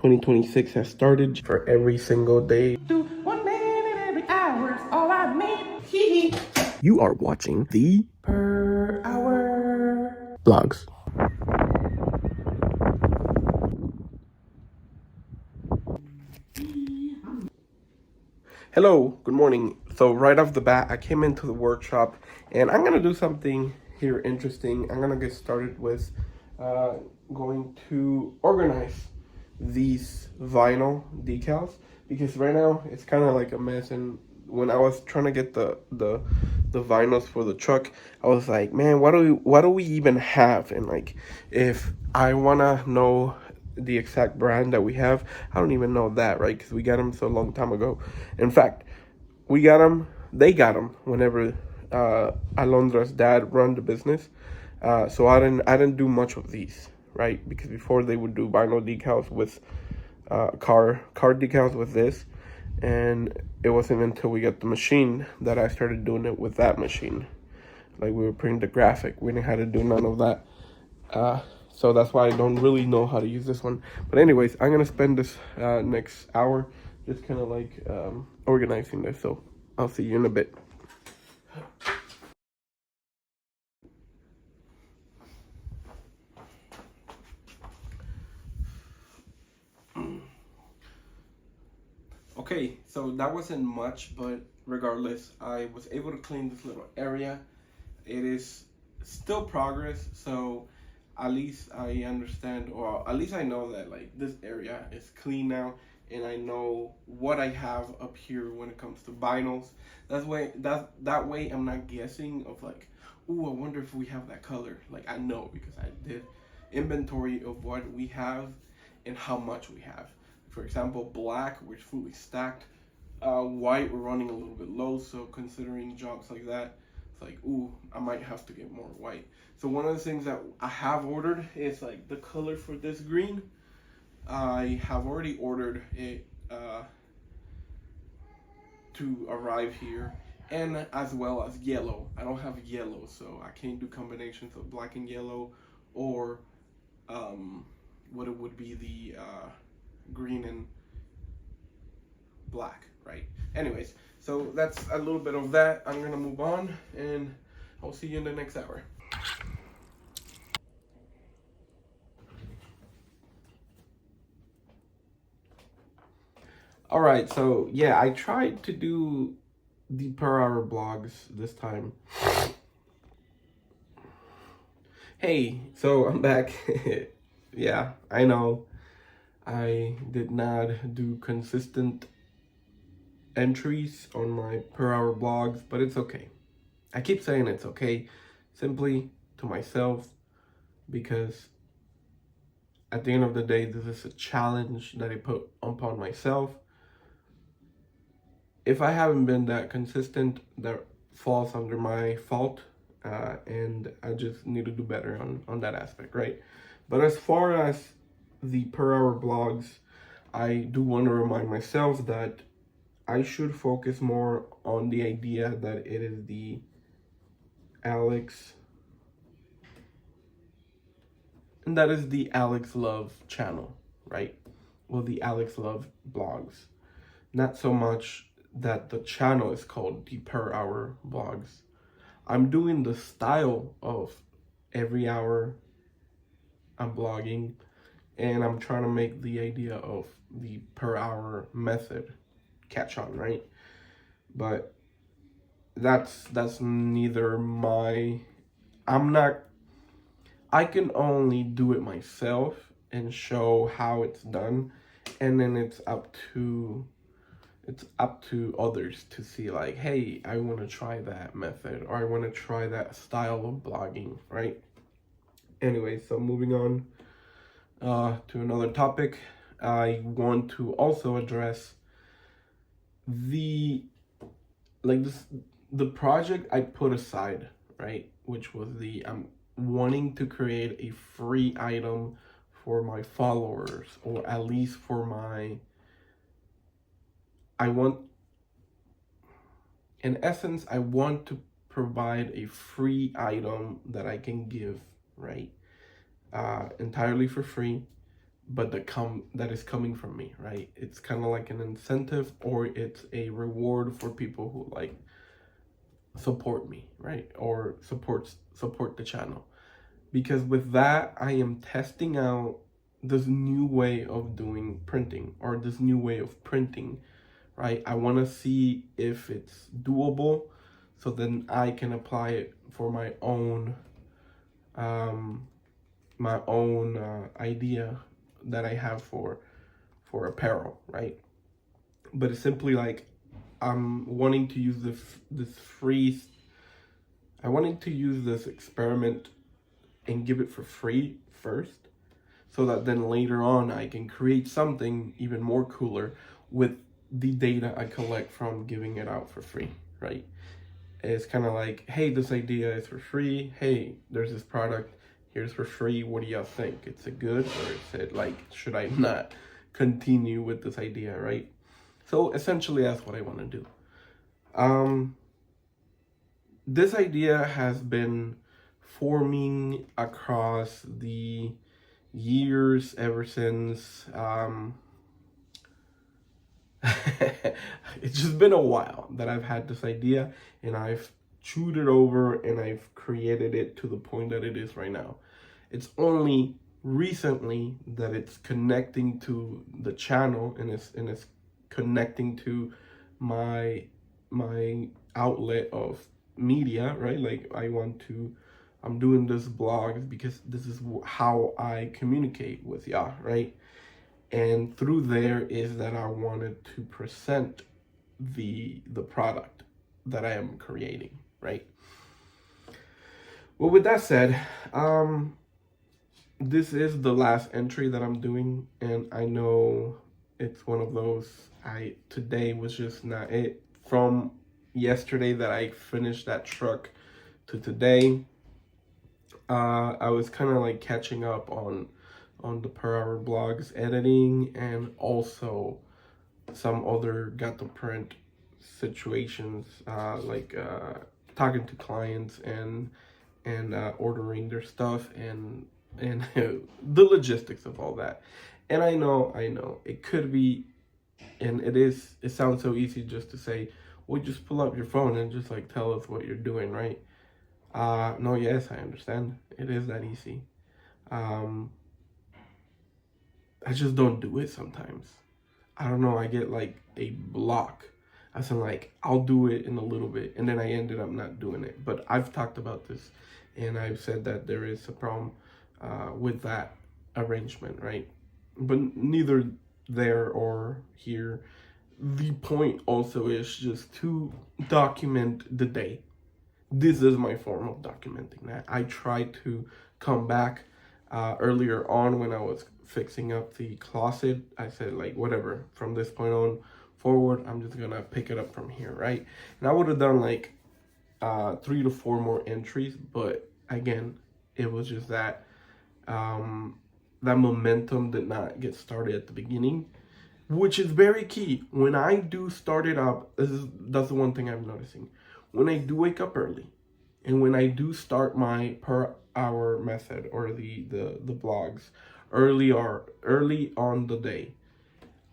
2026 has started for every single day. Do 1 minute every hour, all I need. You are watching the Per hour blogs. Hello, good morning. So right off the bat, I came into the workshop and I'm gonna do something here interesting. I'm gonna get started with going to organize these vinyl decals because right now it's kind of like a mess. And when I was trying to get the vinyls for the truck, I was like, man, what do we even have? And like, if I wanna know the exact brand that we have, I don't even know that, right? Because we got them so long time ago. In fact, they got them whenever Alondra's dad run the business. So I didn't do much of these, right? Because before they would do vinyl decals with car decals with this, and it wasn't until we got the machine that I started doing it with that machine. Like, we were printing the graphic, we didn't have to do none of that. So that's why I don't really know how to use this one. But anyways, I'm gonna spend this next hour just kind of like organizing this. So I'll see you in a bit. Okay, so that wasn't much, but regardless, I was able to clean this little area. It is still progress, so at least I understand, or at least I know that like this area is clean now, and I know what I have up here when it comes to vinyls. That way I'm not guessing of like, ooh, I wonder if we have that color. Like, I know because I did inventory of what we have and how much we have. For example, black, we're fully stacked. White, we're running a little bit low, so considering jobs like that, it's like, ooh, I might have to get more white. So one of the things that I have ordered is like the color for this green. I have already ordered it to arrive here, and as well as yellow. I don't have yellow, so I can't do combinations of black and yellow, or what it would be the green and black, right? Anyways, so that's a little bit of that. I'm gonna move on, and I'll see you in the next hour. All right, so yeah, I tried to do the per hour blogs this time. Hey, so I'm back. Yeah, I know I did not do consistent entries on my per hour blogs, but it's okay. I keep saying it's okay simply to myself because at the end of the day, this is a challenge that I put upon myself. If I haven't been that consistent, that falls under my fault, and I just need to do better on that aspect, right? But as far as the per hour blogs, I do want to remind myself that I should focus more on the idea that it is the Alex, and that is the Alex Love channel, right? Well, the Alex Love blogs. Not so much that the channel is called the per hour blogs. I'm doing the style of every hour I'm blogging, and I'm trying to make the idea of the per hour method catch on, right? But that's neither my, I can only do it myself and show how it's done, and then it's up to others to see like, hey, I want to try that method, or I want to try that style of blogging, right? Anyway, so moving on to another topic, I want to also address the project I put aside, right? Which was I'm wanting to create a free item for my followers, or at least for my, in essence, I want to provide a free item that I can give, right? Entirely for free, but that is coming from me, right? It's kind of like an incentive, or it's a reward for people who like support me, right? Or support the channel. Because with that, I am testing out this new way of doing printing, or this new way of printing, right? I want to see if it's doable, so then I can apply it for my own idea that I have for apparel, right? But it's simply like I'm wanting to use this free. I wanted to use this experiment and give it for free first, so that then later on I can create something even more cooler with the data I collect from giving it out for free, right? It's kind of like, hey, this idea is for free. Hey, there's this product. Here's for free. What do y'all think? It's a good, or is it like, should I not continue with this idea, right? So essentially, that's what I want to do. This idea has been forming across the years ever since it's just been a while that I've had this idea, and I've chewed it over and I've created it to the point that it is right now. It's only recently that it's connecting to the channel, and it's connecting to my outlet of media, right? Like I'm doing this blog because this is how I communicate with y'all, right? And through there is that I wanted to present the product that I am creating, right? Well, with that said, this is the last entry that I'm doing, and I know it's one of those. Today was just not it. From yesterday that I finished that truck to today, I was kind of like catching up on the per hour blogs editing, and also some other got to print situations, like talking to clients and ordering their stuff, and the logistics of all that. And I know it could be, and it sounds so easy just to say, well, just pull up your phone and just like tell us what you're doing, right? No, yes, I understand. It is that easy. I just don't do it sometimes. I don't know, I get like a block. As in like, I'll do it in a little bit, and then I ended up not doing it. But I've talked about this, and I've said that there is a problem with that arrangement, right? But neither there or here. The point also is just to document the day. This is my form of documenting that. I tried to come back earlier on when I was fixing up the closet. I said, like, whatever, from this point on forward, I'm just gonna pick it up from here, right? And I would have done like 3 to 4 more entries, but again, it was just that that momentum did not get started at the beginning, which is very key. When I do start it up, that's the one thing I'm noticing. When I do wake up early, and when I do start my per hour method, or the blogs early on the day,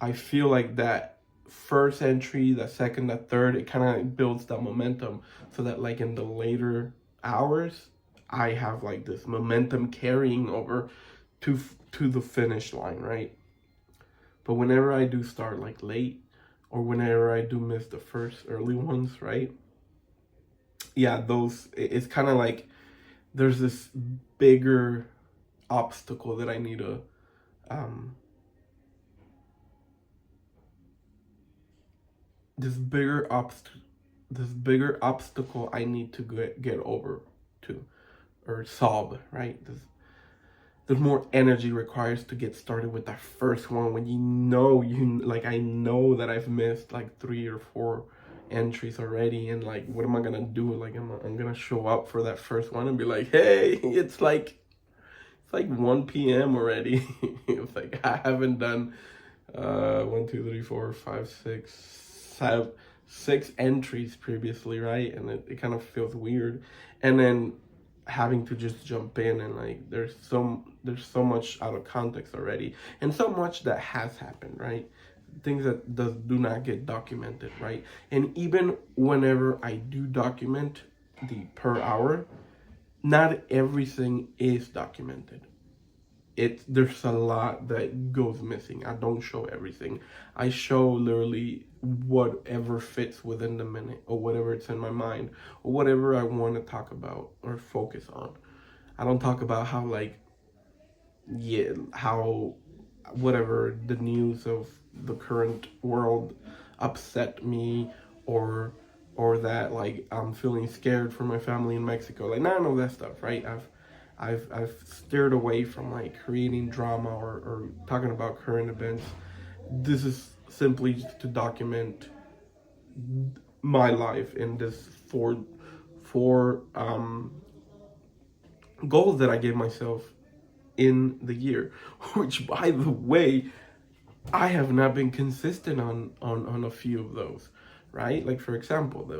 I feel like that first entry, that second, that third, it kind of builds that momentum, so that like in the later hours, I have like this momentum carrying over to the finish line, right? But whenever I do start like late, or whenever I do miss the first early ones, right? Yeah, it's kind of like there's this bigger obstacle that I need to this bigger obstacle I need to get over to, or solve, right? There's more energy requires to get started with that first one, when I know that I've missed like 3 or 4 entries already, and like, what am I gonna do? Like, I'm gonna show up for that first one and be like, hey, it's like 1 p.m. already. It's like I haven't done 1, 2, 3, 4, 5, 6, 7, 6 entries previously, right? And it kind of feels weird. And then having to just jump in, and like there's so much out of context already, and so much that has happened, right? Things that do not get documented, right? And even whenever I do document the per hour, not everything is documented. There's a lot that goes missing. I don't show everything. I show literally whatever fits within the minute, or whatever it's in my mind, or whatever I want to talk about or focus on. I don't talk about how, like, yeah, how whatever the news of the current world upset me, or that, like, I'm feeling scared for my family in Mexico. Like, none of that stuff, right? I've steered away from like creating drama, or talking about current events. This is simply to document my life in this four goals that I gave myself in the year, which, by the way, I have not been consistent on a few of those, right? Like, for example,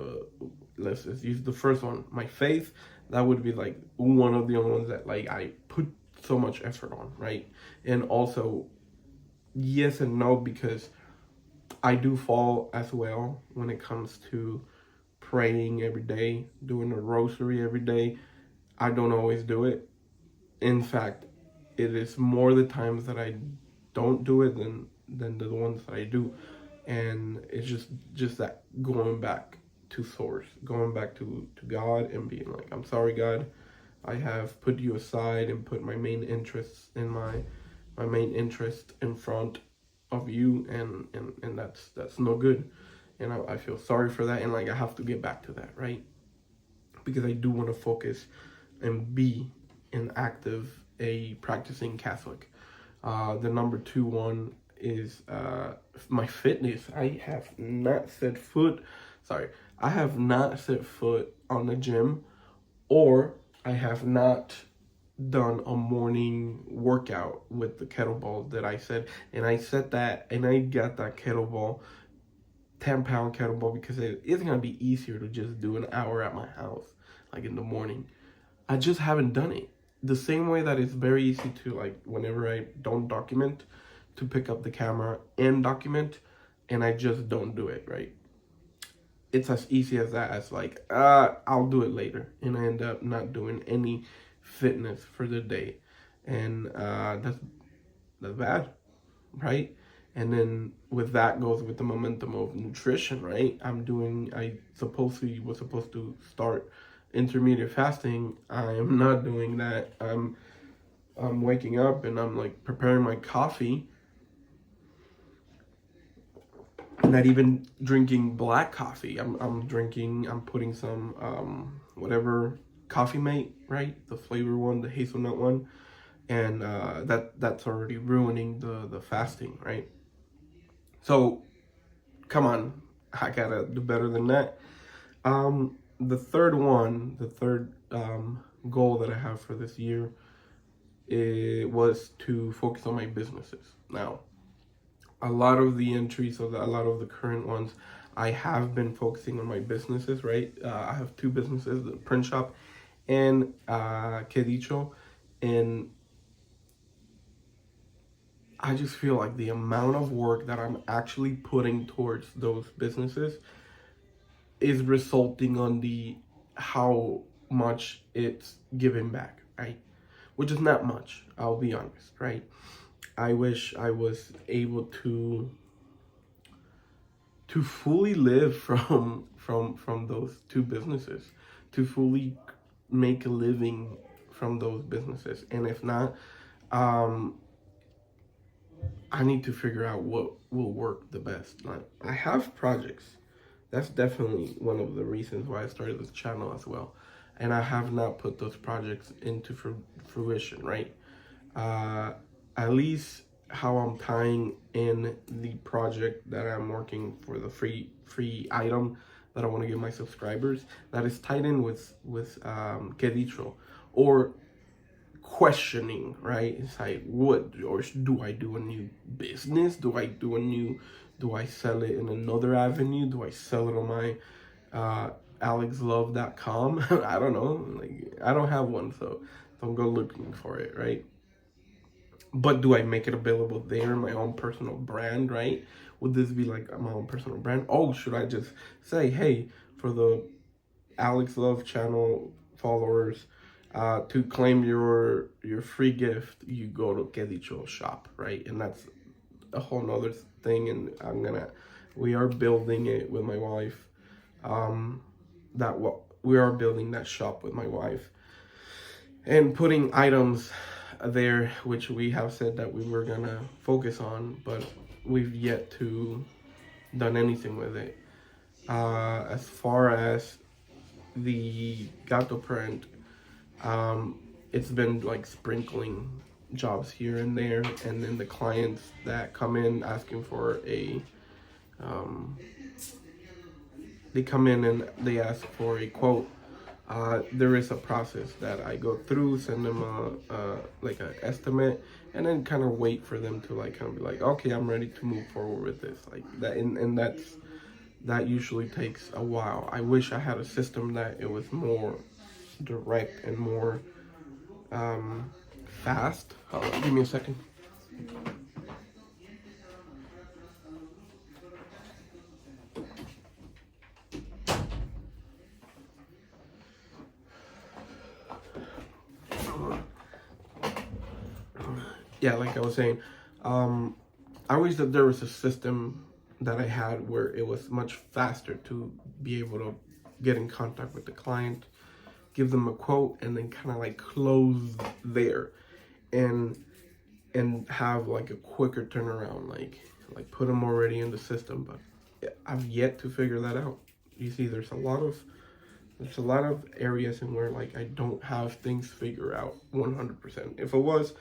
let's just use the first one, my faith. That would be like one of the only ones that, like, I put so much effort on, right? And also, yes and no, because I do fall as well when it comes to praying every day, doing a rosary every day. I don't always do it. In fact, it is more the times that I don't do it than the ones that I do. And it's just that going back to source, going back to God, and being like, I'm sorry, God, I have put you aside and put my main interests in my main interest in front of you, and that's no good. And I feel sorry for that, and like I have to get back to that, right? Because I do want to focus and be an active, a practicing Catholic. The number two one is my fitness. I have not set foot. Sorry, I have not set foot on the gym, or I have not done a morning workout with the kettlebell that I said. And I said that, and I got that kettlebell, 10-pound kettlebell, because it's gonna be easier to just do an hour at my house, like in the morning. I just haven't done it. The same way that it's very easy to, like, whenever I don't document, to pick up the camera and document, and I just don't do it, right? It's as easy as that, as like, I'll do it later, and I end up not doing any fitness for the day, and that's bad, right? And then with that goes with the momentum of nutrition, right? I was supposed to start intermediate fasting. I am not doing that. I'm waking up and I'm like preparing my coffee. Not even drinking black coffee. I'm putting some whatever coffee mate, right? The flavor one, the hazelnut one. And that's already ruining the fasting, right? So come on, I gotta do better than that. The third goal that I have for this year, it was to focus on my businesses. Now, a lot of the entries a lot of the current ones, I have been focusing on my businesses, right? I have two businesses, the print shop and Kadicho, and I just feel like the amount of work that I'm actually putting towards those businesses is resulting on the how much it's giving back, right? Which is not much, I'll be honest, right? I wish I was able to fully live from those two businesses, to fully make a living from those businesses. And if not, I need to figure out what will work the best. Like, I have projects. That's definitely one of the reasons why I started this channel as well. And I have not put those projects into fruition, right? At least how I'm tying in the project that I'm working for, the free item that I want to give my subscribers, that is tied in with Kadicho, or questioning, right? It's like, what, or do I do a new business? Do I sell it in another avenue? Do I sell it on my alexlove.com. I don't know. Like, I don't have one, so don't go looking for it, right? But do I make it available there, my own personal brand, right? Would this be like my own personal brand? Oh, should I just say, hey, for the Alex Love channel followers, to claim your free gift, you go to Kadicho shop, right? And that's a whole nother thing, and we are building it with my wife. We are building that shop with my wife and putting items there, which we have said that we were gonna focus on, but we've yet to done anything with it. As far as the gato print, it's been like sprinkling jobs here and there, and then the clients that come in asking for they come in and they ask for a quote. There is a process that I go through, send them a like an estimate, and then kind of wait for them to like kind of be like, okay, I'm ready to move forward with this, like that, and that usually takes a while. I wish I had a system that it was more direct and more fast. Hold on, give me a second. Yeah, like I was saying, I wish that there was a system that I had where it was much faster to be able to get in contact with the client, give them a quote, and then kind of like close there, and have like a quicker turnaround, like put them already in the system. But I've yet to figure that out. You see, there's a lot of areas in where like I don't have things figured out 100%. If it was,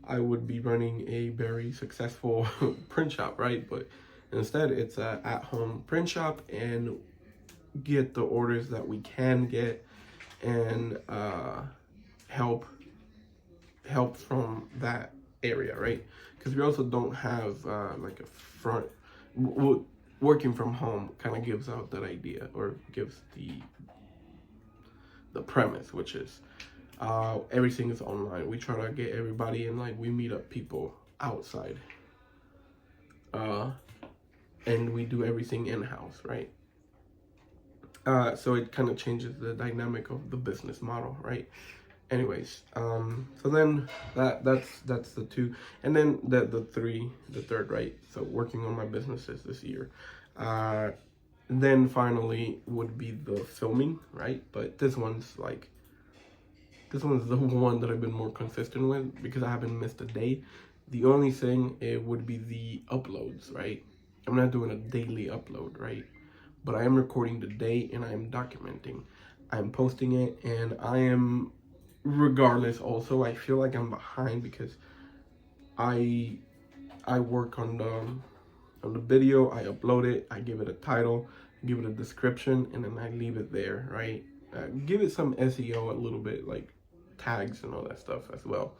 I would be running a very successful print shop, right? But instead, it's a at-home print shop, and get the orders that we can get, and help from that area, right? Because we also don't have like a front. Working from home kind of gives out that idea, or gives the premise, which is everything is online. We try to get everybody in, like we meet up people outside, and we do everything in-house, right? So it kind of changes the dynamic of the business model, right? Anyways, so then that's the two, and then the third, right? So working on my businesses this year. Then finally would be the filming, right? But this one's the one that I've been more consistent with, because I haven't missed a day. The only thing, it would be the uploads, right? I'm not doing a daily upload, right? But I am recording the day, and I am documenting. I'm posting it, and I am, regardless, also I feel like I'm behind, because I work on the video, I upload it, I give it a title, give it a description, and then I leave it there, right? Give it some SEO a little bit, like tags and all that stuff as well.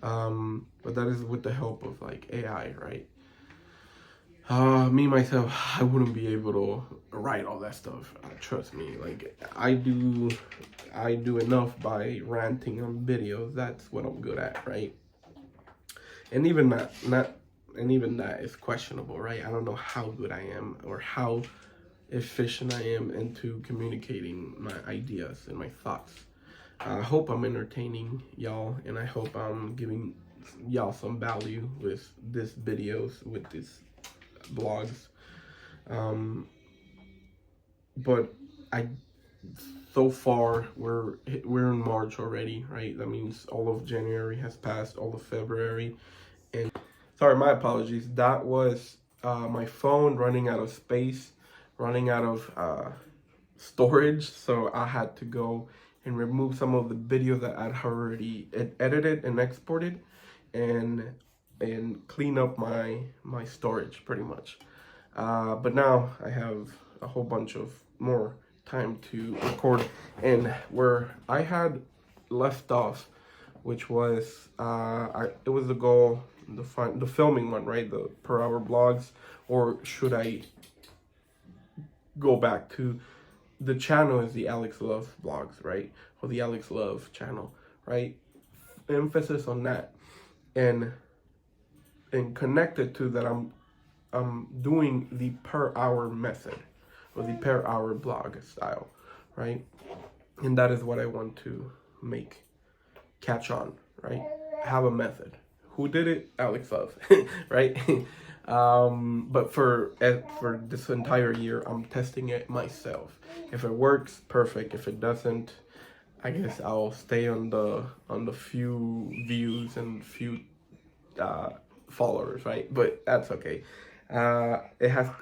But that is with the help of like AI, right? Me myself, I wouldn't be able to write all that stuff. Trust me, like I do enough by ranting on videos. That's what I'm good at, right? And even that is questionable, right? I don't know how good I am, or how efficient I am into communicating my ideas and my thoughts. I hope I'm entertaining y'all, and I hope I'm giving y'all some value with these videos, with these blogs. But so far we're in March already, right? That means all of January has passed, all of February, and sorry, my apologies. That was my phone running out of space, running out of storage, so I had to go and remove some of the video that I'd already edited and exported, and clean up my storage pretty much. But now I have a whole bunch of more time to record, and where I had left off, which was it was the goal, the filming one, right? The per hour blogs, or should I go back to the channel is the Alex Love vlogs, right? Or the Alex Love channel, right? Emphasis on that. And connected to that, I'm doing the per hour method or the per hour blog style, right? And that is what I want to make catch on, right? Have a method. Who did it? Alex Love, right? But for this entire year, I'm testing it myself. If it works, perfect. If it doesn't, I guess I'll stay on the few views and few followers, right? But that's okay. I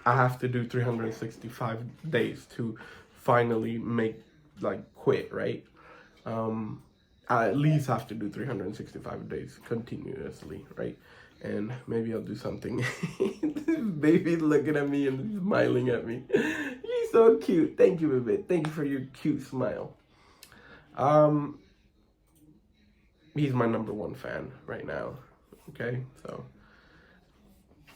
have to do 365 days to finally make quit, right? I at least have to do 365 days continuously, right? And maybe I'll do something. This baby's looking at me and smiling at me. You're so cute. Thank you, baby. Thank you for your cute smile. He's my #1 fan right now. Okay, so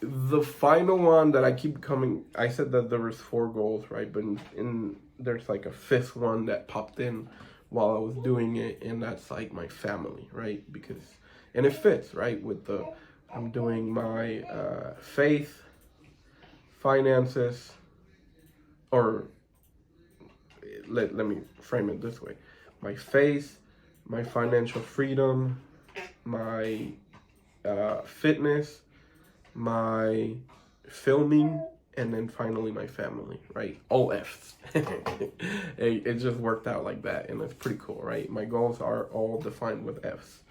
the final one that I keep coming, I said that there was 4 goals, right? But there's like a 5th one that popped in while I was doing it, and that's like my family, right? And it fits, right? I'm doing my faith, finances, or let me frame it this way: my faith, my financial freedom, my fitness, my filming, and then finally my family, right? All F's. It just worked out like that, and it's pretty cool, right? My goals are all defined with F's.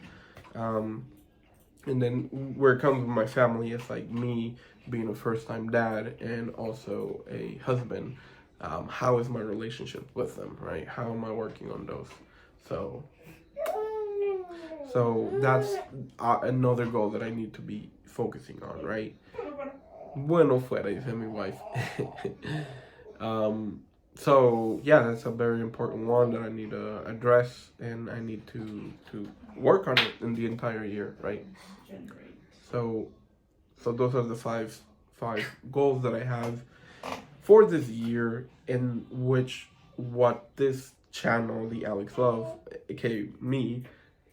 And then where it comes with my family, it's like me being a first-time dad and also a husband. How is my relationship with them, right? How am I working on those? So that's another goal that I need to be focusing on, right? Bueno fuera, dice mi wife. So yeah, that's a very important one that I need to address, and I need to work on it in the entire year, right? So those are the five goals that I have for this year, in which what this channel, the Alex Love, aka me,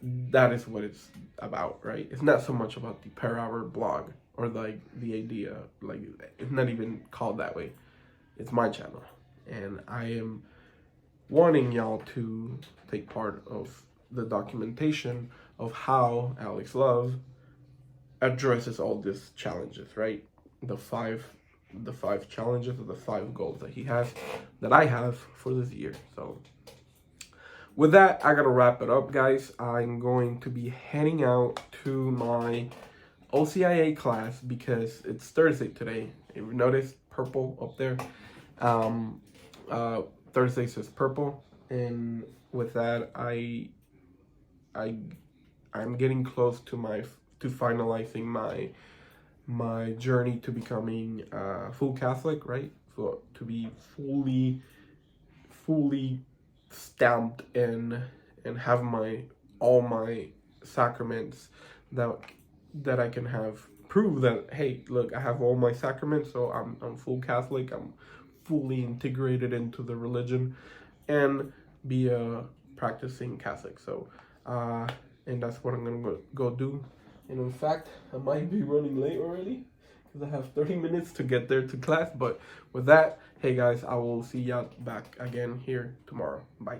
that is what it's about, right? It's not so much about the per hour blog or like the idea, like it's not even called that way. It's my channel, and I am wanting y'all to take part of the documentation of how Alex Love addresses all these challenges, right? The five challenges or the 5 goals that I have for this year. So with that, I gotta wrap it up, guys. I'm going to be heading out to my OCIA class because it's Thursday today. If you notice purple up there, Thursday says purple, and with that, I'm getting close to finalizing my journey to becoming full Catholic, right? So to be fully stamped and have all my sacraments that I can have prove that, hey, look, I have all my sacraments, so I'm full Catholic, I'm fully integrated into the religion, and be a practicing Catholic. So and that's what I'm gonna go do. And in fact, I might be running late already because I have 30 minutes to get there to class. But with that, hey guys, I will see y'all back again here tomorrow. Bye.